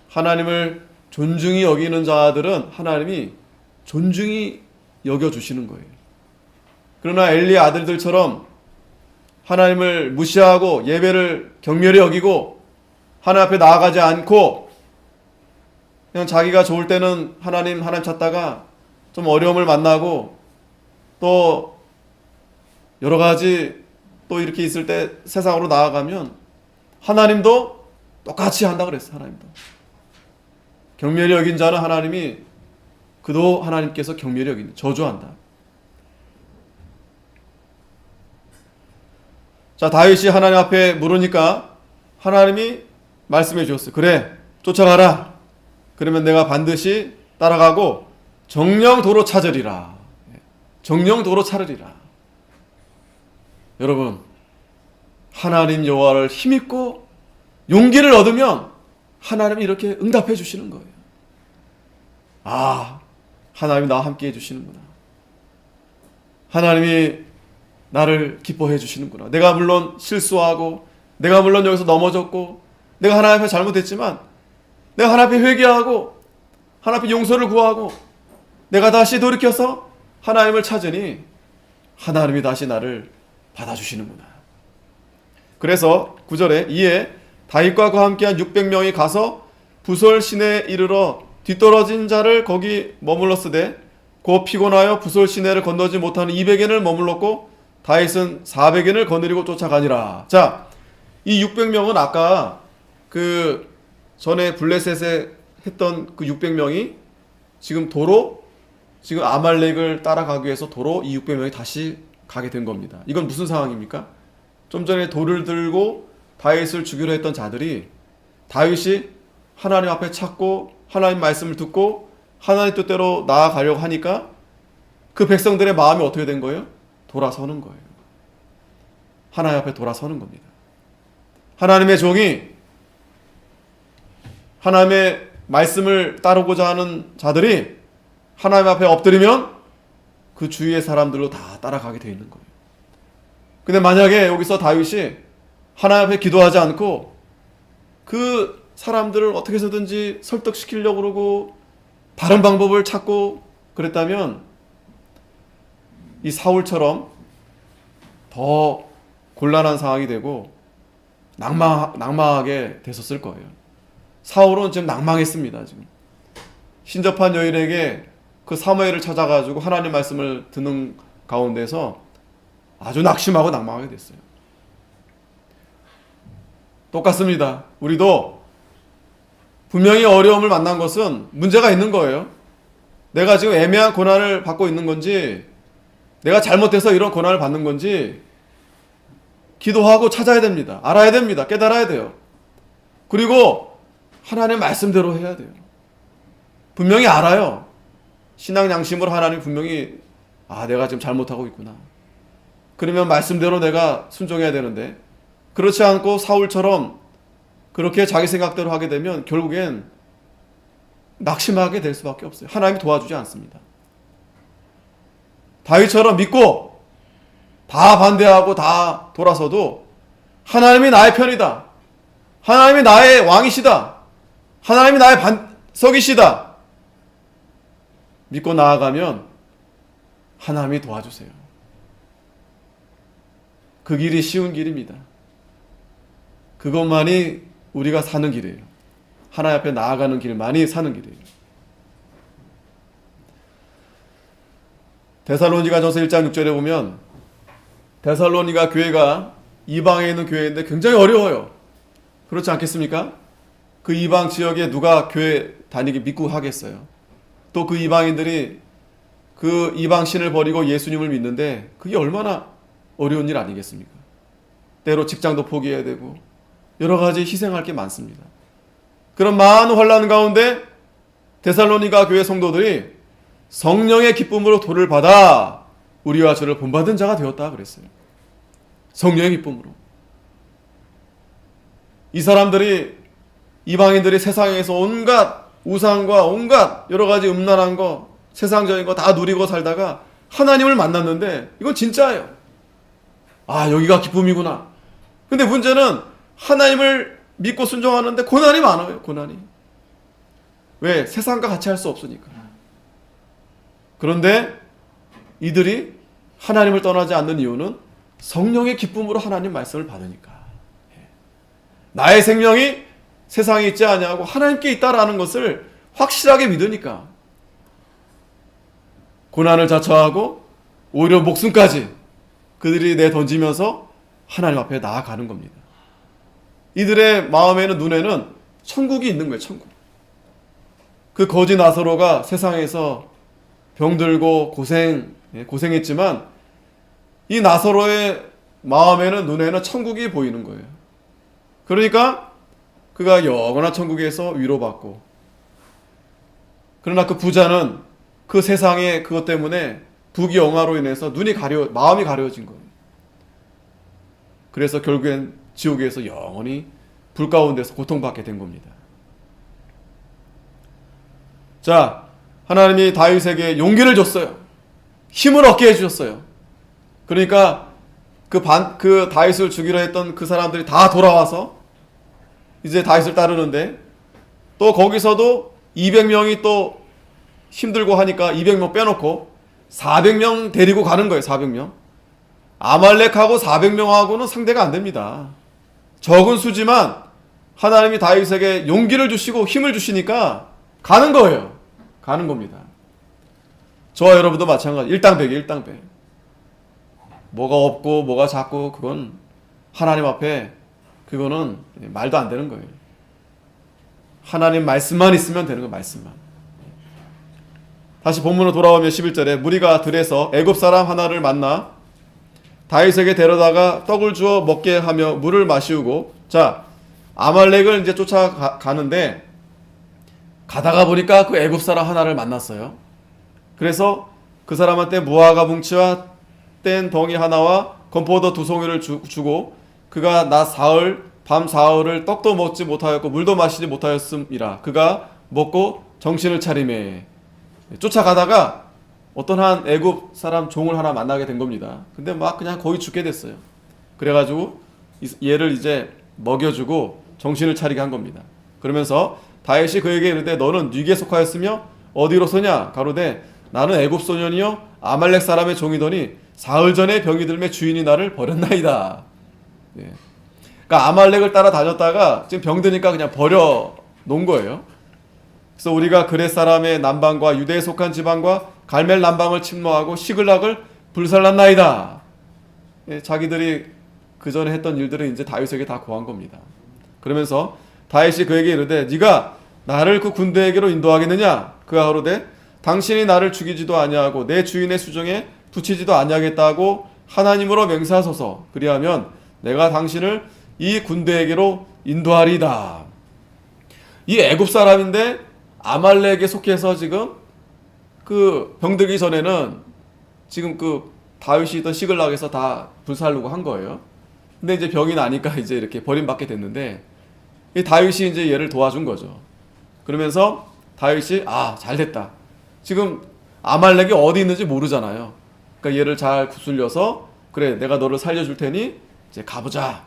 하나님을 존중히 여기는 자들은 하나님이 존중히 여겨주시는 거예요. 그러나 엘리의 아들들처럼 하나님을 무시하고 예배를 경멸히 여기고 하나님 앞에 나아가지 않고 그냥 자기가 좋을 때는 하나님 찾다가 좀 어려움을 만나고 또 여러 가지 또 이렇게 있을 때 세상으로 나아가면 하나님도 똑같이 한다 그랬어요. 하나님도. 경멸히 여긴 자는 하나님께서 경멸히 여긴 저주한다. 자, 다윗이 하나님 앞에 물으니까 하나님이 말씀해 주었어요. 그래, 쫓아가라. 그러면 내가 반드시 따라가고 정령도로 찾으리라. 정령도로 찾으리라. 여러분, 하나님 여호와를 힘입고 용기를 얻으면 하나님이 이렇게 응답해 주시는 거예요. 아, 하나님이 나와 함께 해주시는구나. 하나님이 나를 기뻐해 주시는구나. 내가 물론 실수하고, 내가 물론 여기서 넘어졌고, 내가 하나님 앞에 잘못했지만, 내가 하나님 앞에 회개하고, 하나님 앞에 용서를 구하고, 내가 다시 돌이켜서 하나님을 찾으니 하나님이 다시 나를 받아주시는구나. 그래서 9절에 이에 다윗과 그와 함께한 600명이 가서 부솔 시내에 이르러 뒤떨어진 자를 거기 머물렀으되 곧 피곤하여 부솔 시내를 건너지 못하는 200인을 머물렀고 다윗은 400인을 거느리고 쫓아가니라. 자, 이 600명은 아까 그 전에 블레셋에 했던 그 600명이 지금 도로 지금 아말렉을 따라가기 위해서 도로 이 600명이 다시 가게 된 겁니다. 이건 무슨 상황입니까? 좀 전에 돌을 들고 다윗을 죽이려 했던 자들이 다윗이 하나님 앞에 찾고 하나님 말씀을 듣고 하나님 뜻대로 나아가려고 하니까 그 백성들의 마음이 어떻게 된 거예요? 돌아서는 거예요. 하나님 앞에 돌아서는 겁니다. 하나님의 종이 하나님의 말씀을 따르고자 하는 자들이 하나님 앞에 엎드리면 그 주위의 사람들로 다 따라가게 되어 있는 거예요. 근데 만약에 여기서 다윗이 하나님 앞에 기도하지 않고 그 사람들을 어떻게 해서든지 설득시키려고 그러고 바른 방법을 찾고 그랬다면 이 사울처럼 더 곤란한 상황이 되고 낭망하게 됐었을 거예요. 사울은 지금 낭망했습니다. 지금 신접한 여인에게 그 사무엘을 찾아가지고 하나님 말씀을 듣는 가운데서 아주 낙심하고 낭망하게 됐어요. 똑같습니다. 우리도 분명히 어려움을 만난 것은 문제가 있는 거예요. 내가 지금 애매한 고난을 받고 있는 건지, 내가 잘못해서 이런 고난을 받는 건지 기도하고 찾아야 됩니다. 알아야 됩니다. 깨달아야 돼요. 그리고 하나님 말씀대로 해야 돼요. 분명히 알아요. 신앙 양심으로 하나님 분명히 내가 지금 잘못하고 있구나. 그러면 말씀대로 내가 순종해야 되는데 그렇지 않고 사울처럼 그렇게 자기 생각대로 하게 되면 결국엔 낙심하게 될 수밖에 없어요. 하나님이 도와주지 않습니다. 다윗처럼 믿고 다 반대하고 다 돌아서도 하나님이 나의 편이다. 하나님이 나의 왕이시다. 하나님이 나의 반석이시다. 믿고 나아가면 하나님이 도와주세요. 그 길이 쉬운 길입니다. 그것만이 우리가 사는 길이에요. 하나님 앞에 나아가는 길만이 사는 길이에요. 데살로니가전서 1장 6절에 보면 데살로니가 교회가 이방에 있는 교회인데 굉장히 어려워요. 그렇지 않겠습니까? 그 이방 지역에 누가 교회 다니기 믿고 하겠어요. 또 그 이방인들이 그 이방 신을 버리고 예수님을 믿는데 그게 얼마나 어려운 일 아니겠습니까? 때로 직장도 포기해야 되고 여러 가지 희생할 게 많습니다. 그런 많은 환난 가운데 데살로니가 교회 성도들이 성령의 기쁨으로 도를 받아 우리와 저를 본받은 자가 되었다 그랬어요. 성령의 기쁨으로. 이 사람들이 이방인들이 세상에서 온갖 우상과 온갖 여러 가지 음란한 거, 세상적인 거 다 누리고 살다가 하나님을 만났는데 이건 진짜예요. 여기가 기쁨이구나. 근데 문제는 하나님을 믿고 순종하는데 고난이 많아요. 고난이. 왜? 세상과 같이 할 수 없으니까. 그런데 이들이 하나님을 떠나지 않는 이유는 성령의 기쁨으로 하나님 말씀을 받으니까. 나의 생명이 세상에 있지 아니하고 하나님께 있다라는 것을 확실하게 믿으니까 고난을 자처하고 오히려 목숨까지 그들이 내던지면서 하나님 앞에 나아가는 겁니다. 이들의 마음에는 눈에는 천국이 있는 거예요. 천국. 그 거지 나사로가 세상에서 병들고 고생했지만 이 나사로의 마음에는 눈에는 천국이 보이는 거예요. 그러니까 그가 영원한 천국에서 위로받고, 그러나 그 부자는 그 세상의 그것 때문에 부귀영화로 인해서 마음이 가려진 거예요. 그래서 결국엔 지옥에서 영원히 불 가운데서 고통받게 된 겁니다. 자, 하나님이 다윗에게 용기를 줬어요. 힘을 얻게 해주셨어요. 그러니까 그 다윗을 죽이려 했던 그 사람들이 다 돌아와서 이제 다윗을 따르는데, 또 거기서도 200명이 또 힘들고 하니까 200명 빼놓고 400명 데리고 가는 거예요. 400명. 아말렉하고 400명하고는 상대가 안 됩니다. 적은 수지만 하나님이 다윗에게 용기를 주시고 힘을 주시니까 가는 거예요. 가는 겁니다. 저와 여러분도 마찬가지. 일당백이. 뭐가 없고 뭐가 작고 그건 하나님 앞에 그거는 말도 안 되는 거예요. 하나님 말씀만 있으면 되는 거예요. 말씀만. 다시 본문으로 돌아오면 11절에 무리가 들에서 애굽 사람 하나를 만나 다윗에게 데려다가 떡을 주어 먹게 하며 물을 마시우고, 자, 아말렉을 이제 쫓아가는데 가다가 보니까 그 애굽 사람 하나를 만났어요. 그래서 그 사람한테 무화과 뭉치와 뗀 덩이 하나와 건포도 2송이를 주고, 그가 밤 사흘을 떡도 먹지 못하였고 물도 마시지 못하였음이라. 그가 먹고 정신을 차리매. 쫓아가다가 어떤 한 애굽 사람 종을 하나 만나게 된 겁니다. 근데 막 그냥 거의 죽게 됐어요. 그래가지고 얘를 이제 먹여주고 정신을 차리게 한 겁니다. 그러면서 다윗이 그에게 이르되 너는 누구에 속하였으며 어디로서냐? 가로되 나는 애굽 소년이요 아말렉 사람의 종이더니 사흘 전에 병이 들매 주인이 나를 버렸나이다. 예. 그러니까 아말렉을 따라 다녔다가 지금 병드니까 그냥 버려 놓은 거예요. 그래서 우리가 그렛 사람의 남방과 유대에 속한 지방과 갈멜 남방을 침노하고 시글락을 불살랐나이다. 예, 자기들이 그 전에 했던 일들을 이제 다윗에게 다 고한 겁니다. 그러면서 다윗이 그에게 이르되 네가 나를 그 군대에게로 인도하겠느냐? 그가 가로되 당신이 나를 죽이지도 아니하고 내 주인의 수정에 붙이지도 아니하겠다고 하나님으로 맹세하소서. 그리하면 내가 당신을 이 군대에게로 인도하리다. 이 애굽 사람인데 아말렉에 속해서 지금 그 병들기 전에는 지금 그 다윗이 있던 시글락에서 다 불살르고 한 거예요. 근데 이제 병이 나니까 이제 이렇게 버림받게 됐는데 이 다윗이 이제 얘를 도와준 거죠. 그러면서 다윗이 잘됐다. 지금 아말렉이 어디 있는지 모르잖아요. 그러니까 얘를 잘 구슬려서 그래 내가 너를 살려줄 테니 이제 가보자.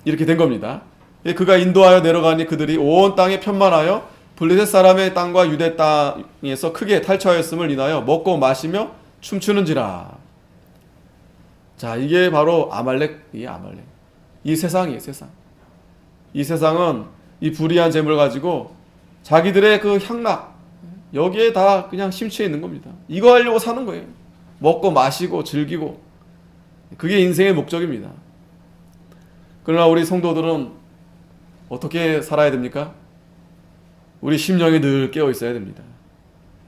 이렇게 된 겁니다. 그가 인도하여 내려가니 그들이 온 땅에 편만하여 블레셋 사람의 땅과 유대 땅에서 크게 탈취하였음을 인하여 먹고 마시며 춤추는지라. 자, 이게 바로 아말렉. 이 세상이에요, 세상. 이 세상은 이 불의한 재물 가지고 자기들의 그 향락 여기에 다 그냥 심취해 있는 겁니다. 이거 하려고 사는 거예요. 먹고 마시고 즐기고. 그게 인생의 목적입니다. 그러나 우리 성도들은 어떻게 살아야 됩니까? 우리 심령이 늘 깨어 있어야 됩니다.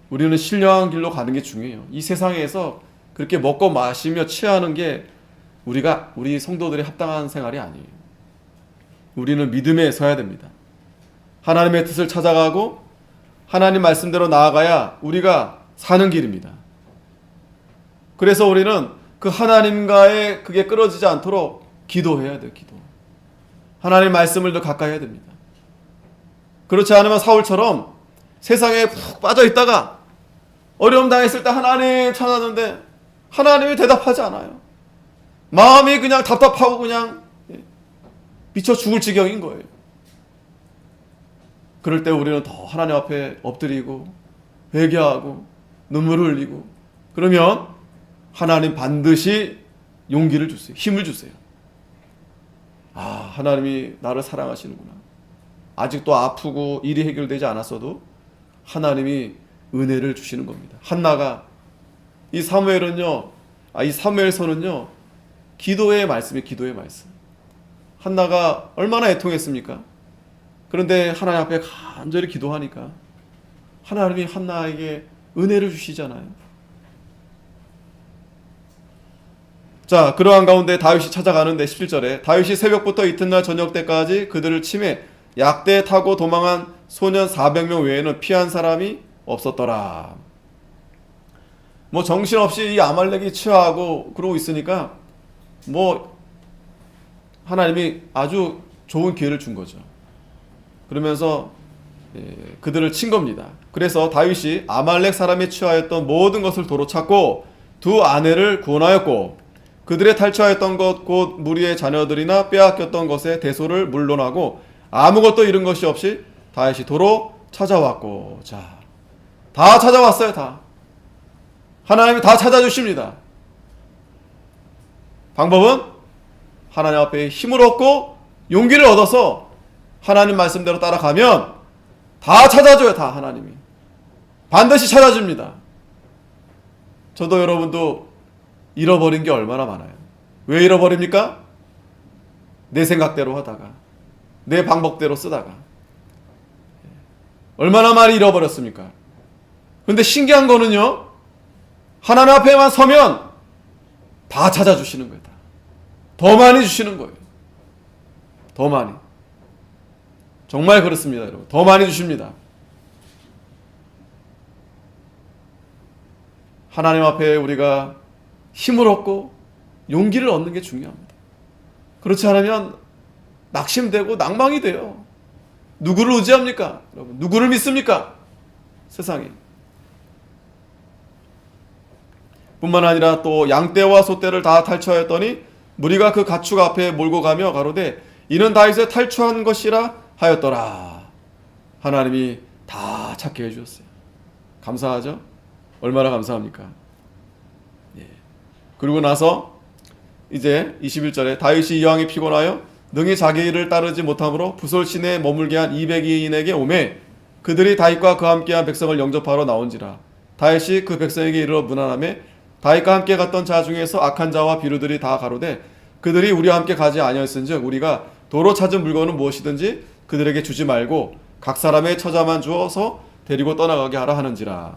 우리는 신령한 길로 가는 게 중요해요. 이 세상에서 그렇게 먹고 마시며 취하는 게 우리 성도들이 합당한 생활이 아니에요. 우리는 믿음에 서야 됩니다. 하나님의 뜻을 찾아가고 하나님 말씀대로 나아가야 우리가 사는 길입니다. 그래서 우리는 그 하나님과의 그게 끊어지지 않도록 기도해야 돼요. 기도. 하나님 말씀을 더 가까이 해야 됩니다. 그렇지 않으면 사울처럼 세상에 푹 빠져 있다가 어려움 당했을 때 하나님 찾았는데 하나님이 대답하지 않아요. 마음이 그냥 답답하고 그냥 미쳐 죽을 지경인 거예요. 그럴 때 우리는 더 하나님 앞에 엎드리고 회개하고 눈물을 흘리고 그러면 하나님 반드시 용기를 주세요. 힘을 주세요. 하나님이 나를 사랑하시는구나. 아직도 아프고 일이 해결되지 않았어도 하나님이 은혜를 주시는 겁니다. 한나가 이 사무엘서는요 기도의 말씀이 기도의 말씀. 한나가 얼마나 애통했습니까? 그런데 하나님 앞에 간절히 기도하니까 하나님이 한나에게 은혜를 주시잖아요. 자, 그러한 가운데 다윗이 찾아가는데 17절에 다윗이 새벽부터 이튿날 저녁 때까지 그들을 치매 약대 타고 도망한 소년 400명 외에는 피한 사람이 없었더라. 뭐 정신없이 이 아말렉이 취하고 그러고 있으니까 뭐 하나님이 아주 좋은 기회를 준 거죠. 그러면서 그들을 친 겁니다. 그래서 다윗이 아말렉 사람이 취하였던 모든 것을 도로 찾고 두 아내를 구원하였고 그들의 탈취하였던 것 곧 무리의 자녀들이나 빼앗겼던 것에 대소를 물론하고 아무것도 잃은 것이 없이 다윗이 도로 찾아왔고. 자, 다 찾아왔어요. 다 하나님이 다 찾아주십니다. 방법은 하나님 앞에 힘을 얻고 용기를 얻어서 하나님 말씀대로 따라가면 다 찾아줘요. 다 하나님이 반드시 찾아줍니다. 저도 여러분도 잃어버린 게 얼마나 많아요. 왜 잃어버립니까? 내 생각대로 하다가 내 방법대로 쓰다가 얼마나 많이 잃어버렸습니까? 근데 신기한 거는요, 하나님 앞에만 서면 다 찾아주시는 거예요. 더 많이 주시는 거예요. 더 많이. 정말 그렇습니다, 여러분. 더 많이 주십니다. 하나님 앞에 우리가 힘을 얻고 용기를 얻는 게 중요합니다. 그렇지 않으면 낙심되고 낭망이 돼요. 누구를 의지합니까? 여러분, 누구를 믿습니까? 세상에. 뿐만 아니라 또 양떼와 소떼를 다 탈취하였더니 무리가 그 가축 앞에 몰고 가며 가로되 이는 다윗의 탈취한 것이라 하였더라. 하나님이 다 찾게 해주셨어요. 감사하죠? 얼마나 감사합니까? 예. 그리고 나서 이제 21절에 다윗이 이왕이 피곤하여 능히 자기 일을 따르지 못하므로 부솔 시내에 머물게 한 200인에게 오매 그들이 다윗과 그와 함께한 백성을 영접하러 나온지라. 다윗이 그 백성에게 이르러 문안하매 다윗과 함께 갔던 자 중에서 악한 자와 비류들이 다 가로되 그들이 우리와 함께 가지 아니하였은즉 우리가 도로 찾은 물건은 무엇이든지 그들에게 주지 말고 각 사람의 처자만 주어서 데리고 떠나가게 하라 하는지라.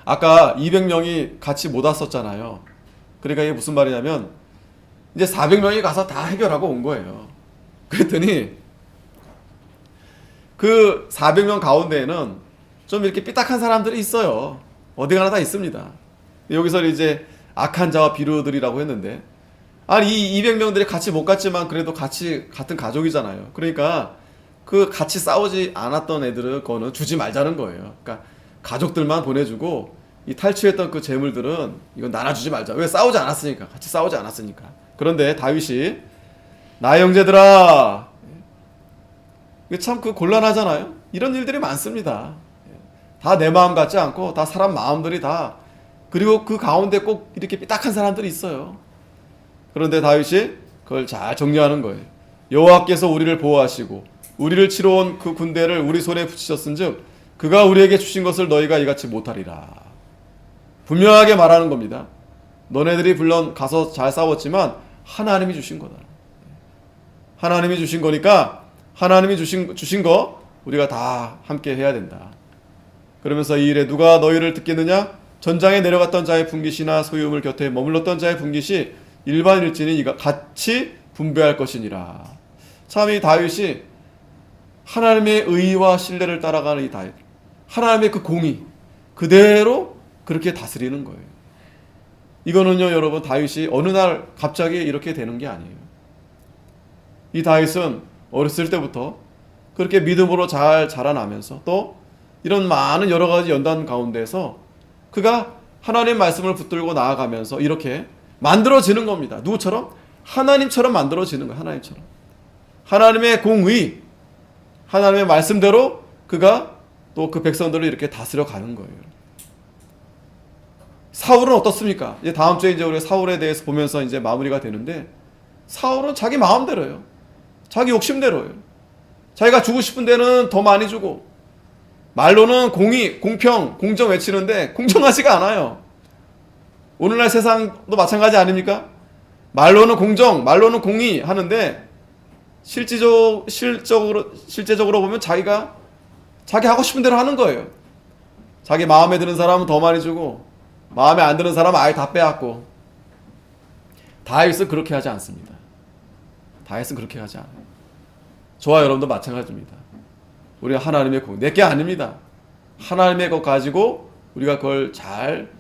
아까 200명이 같이 못 왔었잖아요. 그러니까 이게 무슨 말이냐면 이제 400명이 가서 다 해결하고 온 거예요. 그랬더니 그 400명 가운데에는 좀 이렇게 삐딱한 사람들이 있어요. 어디 가나 다 있습니다. 여기서 이제 악한 자와 비류들이라고 했는데, 아니 이 200명들이 같이 못 갔지만 그래도 같이 같은 가족이잖아요. 그러니까 그 같이 싸우지 않았던 애들은 그거는 주지 말자는 거예요. 그러니까 가족들만 보내주고 이 탈취했던 그 재물들은 이건 나눠주지 말자. 왜? 싸우지 않았으니까. 같이 싸우지 않았으니까. 그런데 다윗이 나의 형제들아, 이게 참 그 곤란하잖아요. 이런 일들이 많습니다. 다 내 마음 같지 않고 다 사람 마음들이 다, 그리고 그 가운데 꼭 이렇게 삐딱한 사람들이 있어요. 그런데 다윗이 그걸 잘 정리하는 거예요. 여호와께서 우리를 보호하시고 우리를 치러 온 그 군대를 우리 손에 붙이셨은즉 그가 우리에게 주신 것을 너희가 이같이 못하리라. 분명하게 말하는 겁니다. 너네들이 물론 가서 잘 싸웠지만 하나님이 주신 거다. 하나님이 주신 거니까 하나님이 주신 거 우리가 다 함께 해야 된다. 그러면서 이 일에 누가 너희를 듣겠느냐? 전장에 내려갔던 자의 분깃이나 소유물 곁에 머물렀던 자의 분깃이 일반일진이 같이 분배할 것이니라. 참 이 다윗이 하나님의 의와 신뢰를 따라가는 이 다윗, 하나님의 그 공의 그대로 그렇게 다스리는 거예요. 이거는요 여러분, 다윗이 어느 날 갑자기 이렇게 되는 게 아니에요. 이 다윗은 어렸을 때부터 그렇게 믿음으로 잘 자라나면서 또 이런 많은 여러 가지 연단 가운데서 그가 하나님 말씀을 붙들고 나아가면서 이렇게 만들어지는 겁니다. 누구처럼? 하나님처럼 만들어지는 거예요. 하나님처럼. 하나님의 공의, 하나님의 말씀대로 그가 또 그 백성들을 이렇게 다스려 가는 거예요. 사울은 어떻습니까? 이제 다음 주에 이제 우리가 사울에 대해서 보면서 이제 마무리가 되는데, 사울은 자기 마음대로예요. 자기 욕심대로예요. 자기가 주고 싶은 데는 더 많이 주고, 말로는 공의, 공평, 공정 외치는데 공정하지가 않아요. 오늘날 세상도 마찬가지 아닙니까? 말로는 공정, 말로는 공의 하는데 실제적으로 보면 자기가 자기 하고 싶은 대로 하는 거예요. 자기 마음에 드는 사람은 더 많이 주고 마음에 안 드는 사람은 아예 다 빼앗고, 다윗은 그렇게 하지 않습니다. 다윗은 그렇게 하지 않아요. 저와 여러분도 마찬가지입니다. 우리가 하나님의 공, 내게 아닙니다. 하나님의 것 가지고 우리가 그걸 잘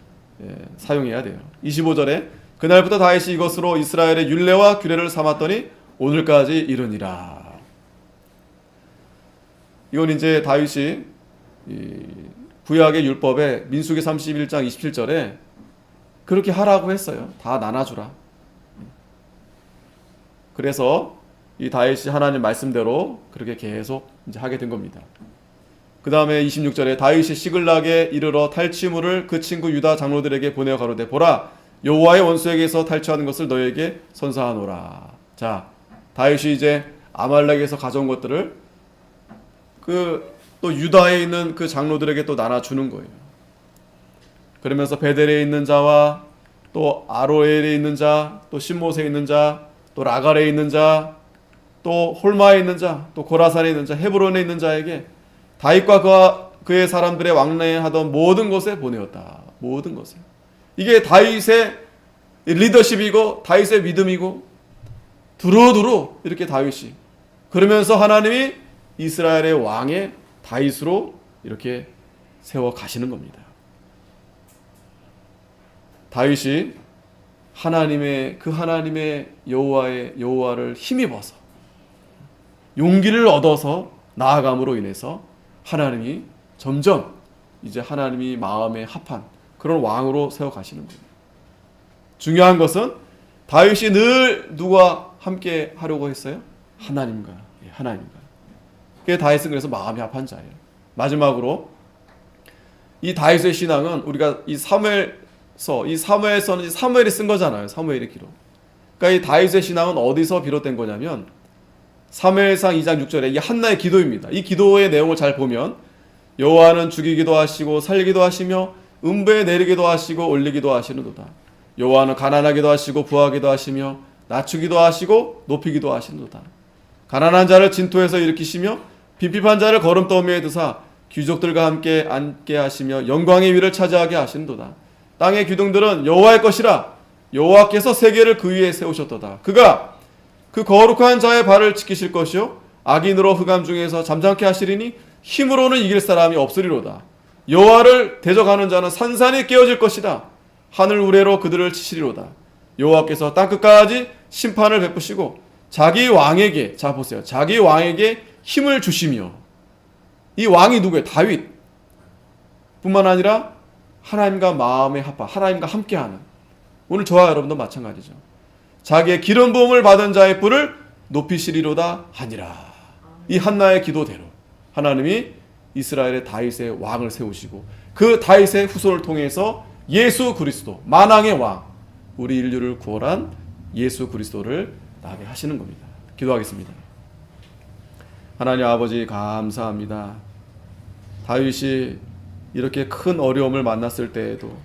사용해야 돼요. 25절에 그날부터 다윗이 이것으로 이스라엘의 율례와 규례를 삼았더니 오늘까지 이르니라. 이건 이제 다윗이 구약의 율법에 민수기 31장 27절에 그렇게 하라고 했어요. 다 나눠주라. 그래서 이 다윗이 하나님 말씀대로 그렇게 계속 이제 하게 된 겁니다. 그 다음에 26절에 다윗이 시글락에 이르러 탈취물을 그 친구 유다 장로들에게 보내어 가로되 보라 여호와의 원수에게서 탈취하는 것을 너에게 선사하노라. 자, 다윗이 이제 아말렉에서 가져온 것들을 또 유다에 있는 그 장로들에게 또 나눠주는 거예요. 그러면서 베델에 있는 자와 또 아로엘에 있는 자, 또 신못에 있는 자, 또 라갈에 있는 자, 또 홀마에 있는 자, 또 고라산에 있는 자, 헤브론에 있는 자에게 다윗과 그의 사람들의 왕래하던 모든 곳에 보내었다. 모든 것에. 이게 다윗의 리더십이고 다윗의 믿음이고 두루두루 이렇게 다윗이 그러면서 하나님이 이스라엘의 왕의 다윗으로 이렇게 세워 가시는 겁니다. 다윗이 하나님의 여호와를 힘입어서 용기를 얻어서 나아감으로 인해서 하나님이 점점 이제 하나님이 마음에 합한 그런 왕으로 세워 가시는 거예요. 중요한 것은 다윗이 늘 누가 함께 하려고 했어요? 하나님과. 그게 다윗은 그래서 마음이 합한 자예요. 마지막으로 이 다윗의 신앙은 우리가 이 사무엘서는 사무엘이 쓴 거잖아요. 사무엘의 기록. 그러니까 이 다윗의 신앙은 어디서 비롯된 거냐면 사무엘상 2장 6절에 이 한나의 기도입니다. 이 기도의 내용을 잘 보면 여호와는 죽이기도 하시고 살리기도 하시며 음부에 내리기도 하시고 올리기도 하시는도다. 여호와는 가난하기도 하시고 부하기도 하시며 낮추기도 하시고 높이기도 하시는도다. 가난한 자를 진토에서 일으키시며 빈핍한 자를 거름더미에 드사 귀족들과 함께 앉게 하시며 영광의 위를 차지하게 하시는도다. 땅의 기둥들은 여호와의 것이라 여호와께서 세계를 그 위에 세우셨도다. 그가 그 거룩한 자의 발을 지키실 것이요 악인으로 흑암 중에서 잠잠케 하시리니 힘으로는 이길 사람이 없으리로다. 여호와를 대적하는 자는 산산이 깨어질 것이다. 하늘 우레로 그들을 치시리로다. 여호와께서 땅끝까지 심판을 베푸시고 자기 왕에게, 자 보세요, 자기 왕에게 힘을 주시며, 이 왕이 누구예요? 다윗 뿐만 아니라 하나님과 마음에 합한, 하나님과 함께하는, 오늘 저와 여러분도 마찬가지죠. 자기의 기름 부음을 받은 자의 뿔을 높이시리로다 하니라. 이 한나의 기도대로 하나님이 이스라엘의 다윗의 왕을 세우시고 그 다윗의 후손을 통해서 예수 그리스도, 만왕의 왕, 우리 인류를 구원한 예수 그리스도를 나게 하시는 겁니다. 기도하겠습니다. 하나님 아버지 감사합니다. 다윗이 이렇게 큰 어려움을 만났을 때에도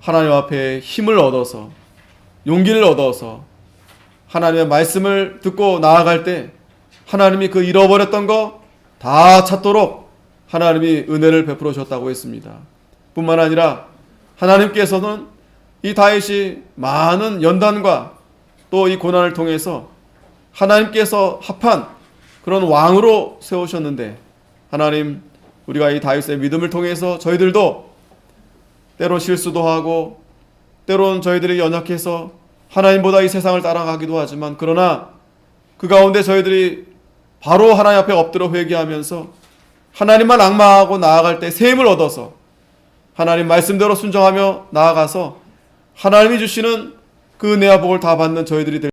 하나님 앞에 힘을 얻어서, 용기를 얻어서 하나님의 말씀을 듣고 나아갈 때 하나님이 그 잃어버렸던 거 다 찾도록 하나님이 은혜를 베풀어 주셨다고 했습니다. 뿐만 아니라 하나님께서는 이 다윗이 많은 연단과 또 이 고난을 통해서 하나님께서 합한 그런 왕으로 세우셨는데, 하나님, 우리가 이 다윗의 믿음을 통해서 저희들도 때론 실수도 하고 때론 저희들이 연약해서 하나님보다 이 세상을 따라가기도 하지만, 그러나 그 가운데 저희들이 바로 하나님 앞에 엎드려 회개하면서 하나님만 앙망하고 나아갈 때 새 힘을 얻어서 하나님 말씀대로 순종하며 나아가서 하나님이 주시는 그 은혜와 복을 다 받는 저희들이 될